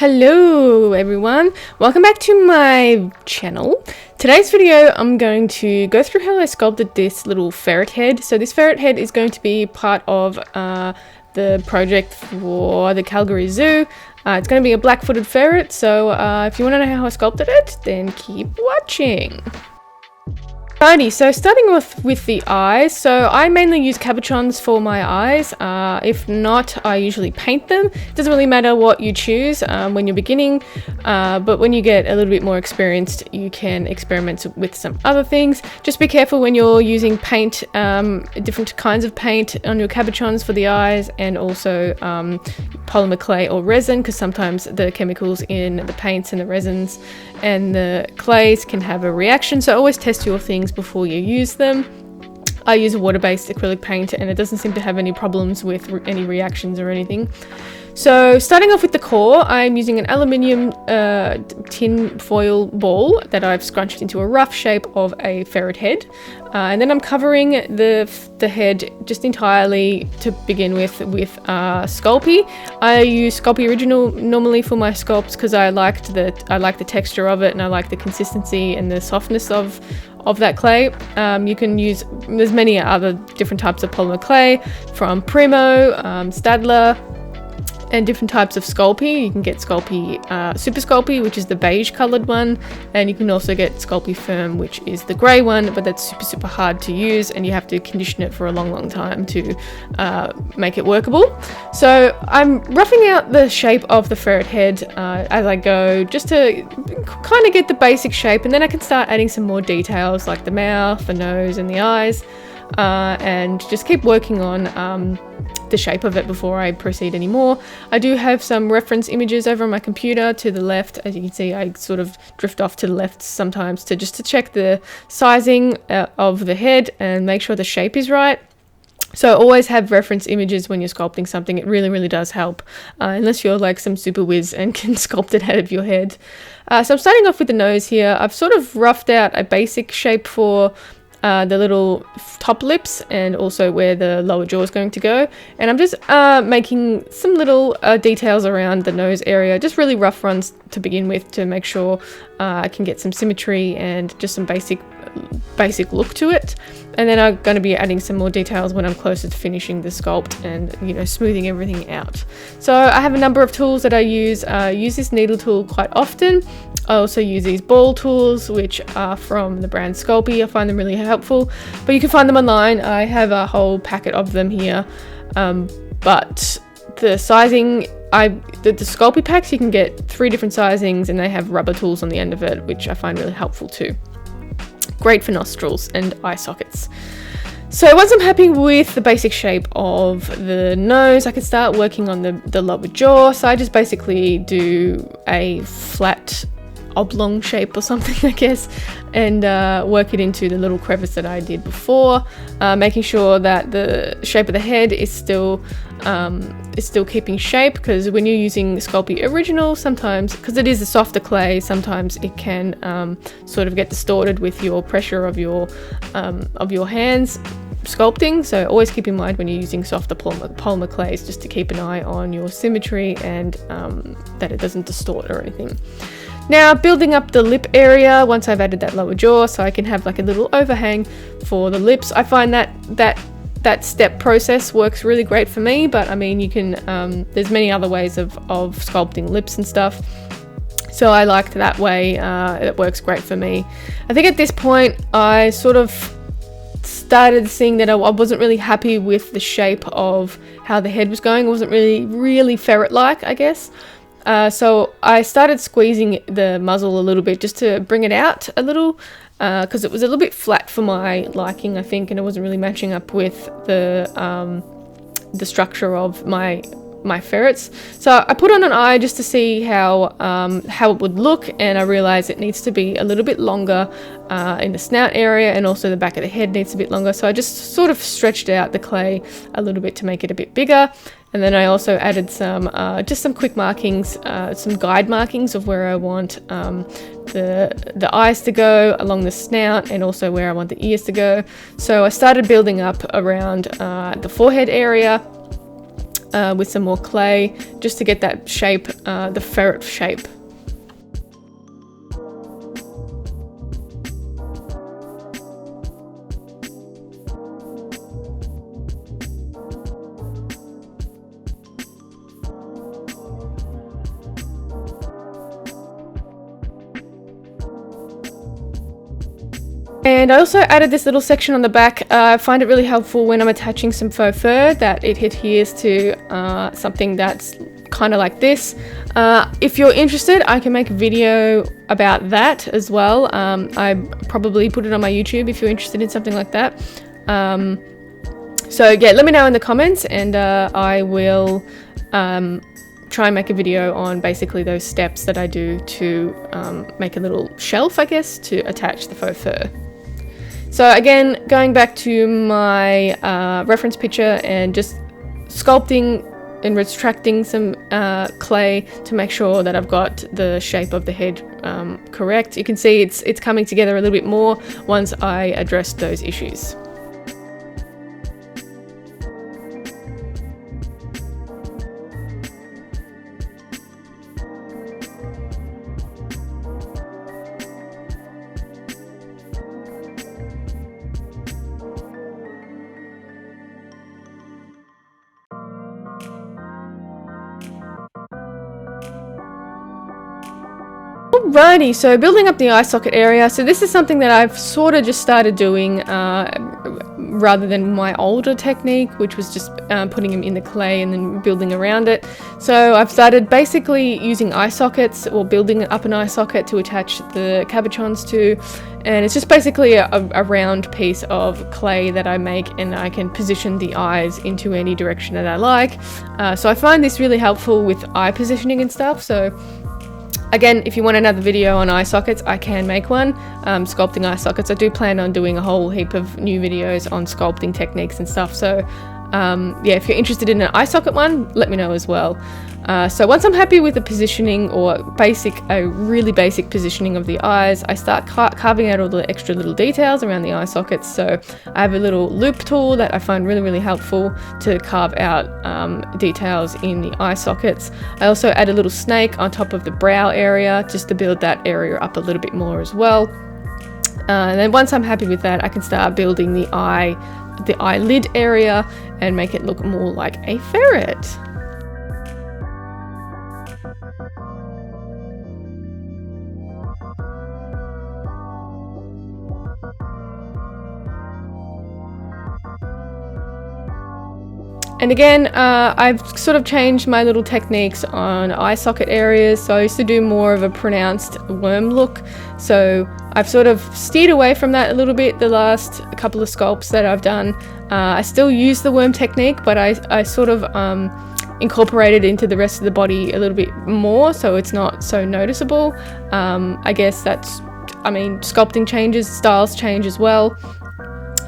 Hello everyone, welcome back to my channel. Today's video I'm going to go through how I sculpted this little ferret head. So this ferret head is going to be part of the project for the Calgary Zoo. It's going to be a black-footed ferret, so if you want to know how I sculpted it, then keep watching. Alrighty, so starting off with the eyes, so I mainly use cabochons for my eyes. If not, I usually paint them. It doesn't really matter what you choose when you're beginning, but when you get a little bit more experienced, you can experiment with some other things. Just be careful when you're using paint, different kinds of paint on your cabochons for the eyes, and also polymer clay or resin, because sometimes the chemicals in the paints and the resins and the clays can have a reaction, so always test your things before you use them. I use a water-based acrylic paint and it doesn't seem to have any problems with any reactions or anything. So starting off with the core, I'm using an aluminium tin foil ball that I've scrunched into a rough shape of a ferret head, and then I'm covering the head just entirely to begin with Sculpey. I use Sculpey Original normally for my sculpts because I like the texture of it and I like the consistency and the softness of that clay. You can use, there's many other different types of polymer clay from Primo, Stadler, and different types of Sculpey. You can get Sculpey, Super Sculpey, which is the beige coloured one, and you can also get Sculpey Firm, which is the grey one, but that's super hard to use and you have to condition it for a long time to make it workable. So I'm roughing out the shape of the ferret head as I go, just to kind of get the basic shape, and then I can start adding some more details like the mouth, the nose and the eyes, and just keep working on the shape of it before I proceed anymore. I do have some reference images over on my computer to the left. As you can see, I sort of drift off to the left sometimes to check the sizing of the head and make sure the shape is right. So always have reference images when you're sculpting something. It really does help, unless you're like some super whiz and can sculpt it out of your head. So I'm starting off with the nose here. I've sort of roughed out a basic shape for the little top lips and also where the lower jaw is going to go, and I'm just making some little details around the nose area, just really rough runs to begin with to make sure I can get some symmetry and just some basic look to it. And then I'm going to be adding some more details when I'm closer to finishing the sculpt and, you know, smoothing everything out. So I have a number of tools that I use. Use this needle tool quite often. I also use these ball tools, which are from the brand Sculpey. I find them really helpful, but you can find them online. I have a whole packet of them here, but the sizing, the Sculpey packs, you can get 3 different sizings and they have rubber tools on the end of it, which I find really helpful too. Great for nostrils and eye sockets. So once I'm happy with the basic shape of the nose, I can start working on the lower jaw. So I just basically do a flat oblong shape or something, I guess, and work it into the little crevice that I did before, making sure that the shape of the head is still keeping shape, because when you're using Sculpey Original, sometimes, because it is a softer clay, sometimes it can sort of get distorted with your pressure of your hands sculpting. So always keep in mind when you're using softer polymer clays, just to keep an eye on your symmetry and that it doesn't distort or anything. Now building up the lip area, once I've added that lower jaw, so I can have like a little overhang for the lips. I find that step process works really great for me, but I mean, you can there's many other ways of sculpting lips and stuff, so I liked that way. It works great for me. I think at this point I sort of started seeing that I wasn't really happy with the shape of how the head was going. It wasn't really ferret-like, I guess. So I started squeezing the muzzle a little bit just to bring it out a little, because it was a little bit flat for my liking, I think, and it wasn't really matching up with the structure of my ferrets. So I put on an eye just to see how it would look, and I realized it needs to be a little bit longer in the snout area, and also the back of the head needs a bit longer. So I just sort of stretched out the clay a little bit to make it a bit bigger. And then I also added some just some quick markings, some guide markings of where I want the eyes to go along the snout, and also where I want the ears to go. So I started building up around the forehead area, with some more clay just to get that shape, the ferret shape. And I also added this little section on the back. I find it really helpful when I'm attaching some faux fur that it adheres to something that's kind of like this. If you're interested, I can make a video about that as well. I probably put it on my YouTube if you're interested in something like that. So yeah, let me know in the comments, and I will try and make a video on basically those steps that I do to make a little shelf, I guess, to attach the faux fur. So again, going back to my reference picture and just sculpting and retracting some clay to make sure that I've got the shape of the head correct. You can see it's coming together a little bit more once I addressed those issues. Alrighty, so building up the eye socket area. So this is something that I've sort of just started doing rather than my older technique, which was just putting them in the clay and then building around it. So I've started basically using eye sockets, or building up an eye socket to attach the cabochons to. And it's just basically a round piece of clay that I make, and I can position the eyes into any direction that I like. So I find this really helpful with eye positioning and stuff. So again, if you want another video on eye sockets, I can make one, sculpting eye sockets. I do plan on doing a whole heap of new videos on sculpting techniques and stuff. So yeah, if you're interested in an eye socket one, let me know as well. So once I'm happy with the positioning, or a really basic positioning of the eyes, I start carving out all the extra little details around the eye sockets. So I have a little loop tool that I find really, really helpful to carve out details in the eye sockets. I also add a little snake on top of the brow area just to build that area up a little bit more as well. And then once I'm happy with that, I can start building the eyelid area and make it look more like a ferret. And again, I've sort of changed my little techniques on eye socket areas. So I used to do more of a pronounced worm look. So I've sort of steered away from that a little bit the last couple of sculpts that I've done. I still use the worm technique, but I sort of incorporated into the rest of the body a little bit more, so it's not so noticeable. I guess sculpting changes, styles change as well.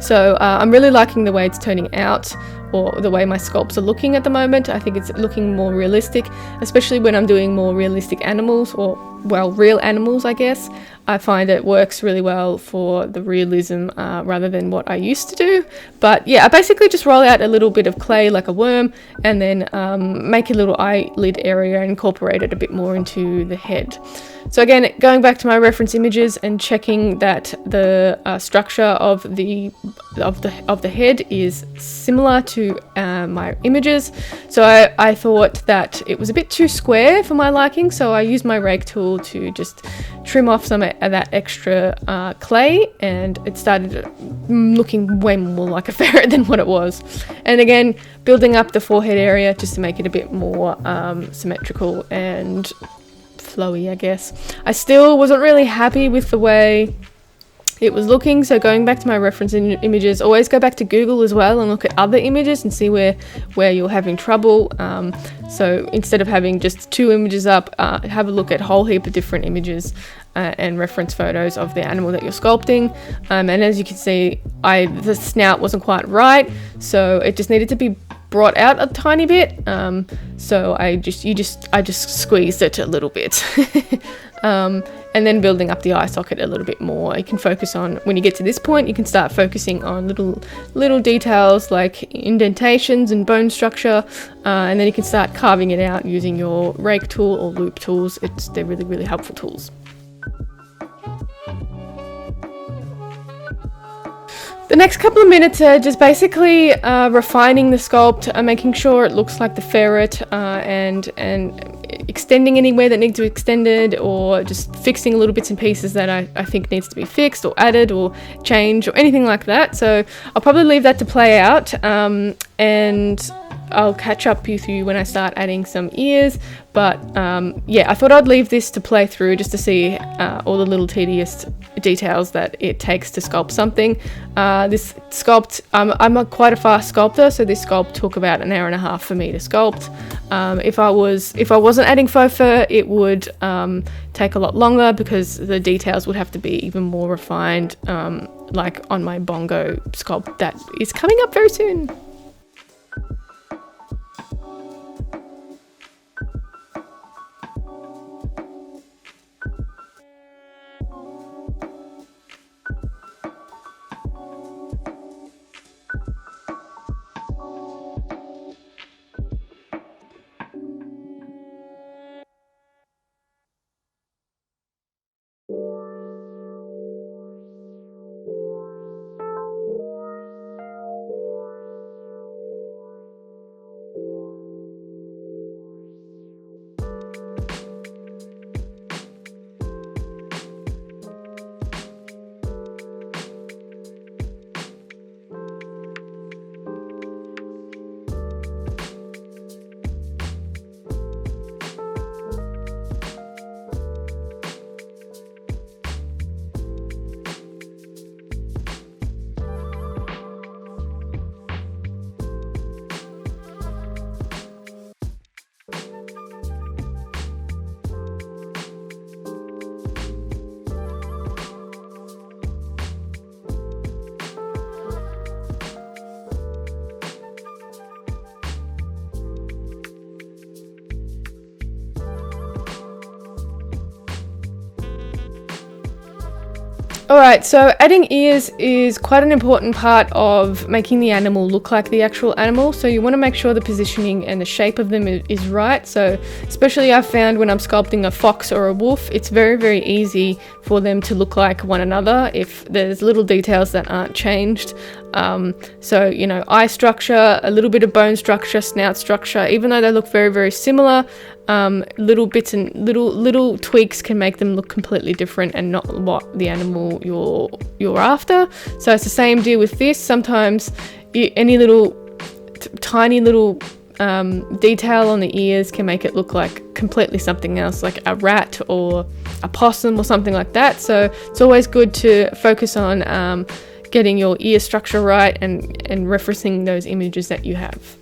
So I'm really liking the way it's turning out, or the way my sculpts are looking at the moment. I think it's looking more realistic, especially when I'm doing more realistic animals, or real animals, I guess. I find it works really well for the realism rather than what I used to do. But yeah, I basically just roll out a little bit of clay like a worm, and then make a little eyelid area and incorporate it a bit more into the head. So again, going back to my reference images and checking that the structure of the head is similar to my images. So I thought that it was a bit too square for my liking, so I used my rake tool to just trim off some of that extra clay, and it started looking way more like a ferret than what it was. And again, building up the forehead area just to make it a bit more symmetrical and flowy, I guess. I still wasn't really happy with the way it was looking, so going back to my reference images, always go back to Google as well and look at other images and see where you're having trouble. So instead of having just 2 images up, have a look at a whole heap of different images and reference photos of the animal that you're sculpting. And as you can see, the snout wasn't quite right, so it just needed to be brought out a tiny bit, so I just squeezed it a little bit. And then building up the eye socket a little bit more. You can focus on, when you get to this point, you can start focusing on little details like indentations and bone structure, and then you can start carving it out using your rake tool or loop tools. They're really, really helpful tools. The next couple of minutes are just basically refining the sculpt, making sure it looks like the ferret, and extending anywhere that needs to be extended, or just fixing little bits and pieces that I think needs to be fixed or added or changed or anything like that. So I'll probably leave that to play out, and I'll catch up with you when I start adding some ears. But yeah, I thought I'd leave this to play through just to see all the little tedious details that it takes to sculpt something. This sculpt, I'm quite a fast sculptor, so this sculpt took about an hour and a half for me to sculpt. If I wasn't adding faux fur, it would take a lot longer because the details would have to be even more refined, like on my bongo sculpt that is coming up very soon. Alright, so adding ears is quite an important part of making the animal look like the actual animal, so you want to make sure the positioning and the shape of them is right. So especially I've found when I'm sculpting a fox or a wolf, it's very, very easy for them to look like one another if there's little details that aren't changed. So, you know, eye structure, a little bit of bone structure, snout structure, even though they look very, very similar, little bits and little tweaks can make them look completely different and not what the animal you're after. So it's the same deal with this. Sometimes any little tiny little detail on the ears can make it look like completely something else, like a rat or a possum or something like that. So it's always good to focus on getting your ear structure right and referencing those images that you have.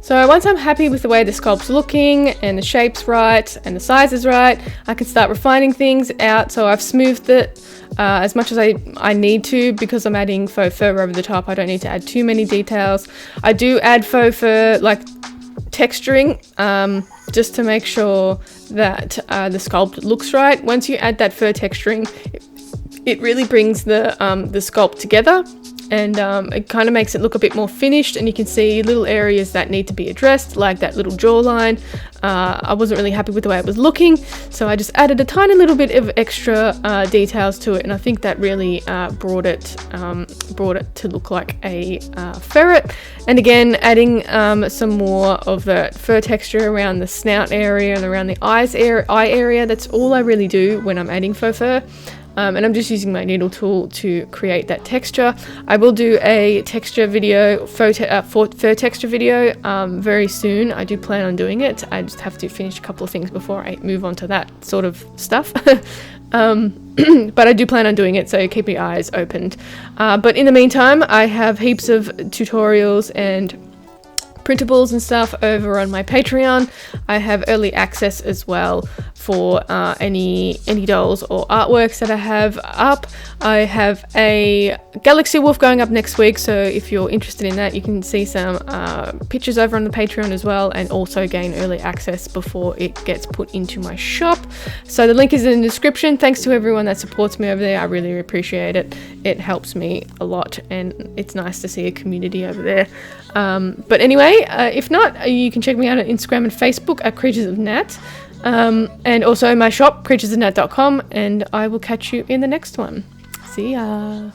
So once I'm happy with the way the sculpt's looking and the shape's right and the size is right, I can start refining things out. So I've smoothed it as much as I need to because I'm adding faux fur over the top. I don't need to add too many details. I do add faux fur, like texturing, just to make sure that the sculpt looks right. Once you add that fur texturing, it really brings the sculpt together. and it kind of makes it look a bit more finished, and you can see little areas that need to be addressed, like that little jawline. I wasn't really happy with the way it was looking, so I just added a tiny little bit of extra details to it, and I think that really brought it to look like a ferret. And again, adding some more of the fur texture around the snout area and around the eye area. That's all I really do when I'm adding fur. And I'm just using my needle tool to create that texture. I will do a texture video, fur texture video very soon. I do plan on doing it. I just have to finish a couple of things before I move on to that sort of stuff. But I do plan on doing it, so keep your eyes opened. But in the meantime, I have heaps of tutorials and printables and stuff over on my Patreon. I have early access as well for any dolls or artworks that I have up. I have a Galaxy Wolf going up next week, so if you're interested in that, you can see some pictures over on the Patreon as well, and also gain early access before it gets put into my shop. So the link is in the description. Thanks to everyone that supports me over there. I really appreciate it. It helps me a lot, and it's nice to see a community over there. But anyway, if not, you can check me out on Instagram and Facebook at Creatures of Nat, and also my shop, creaturesofnat.com, and I will catch you in the next one. See ya!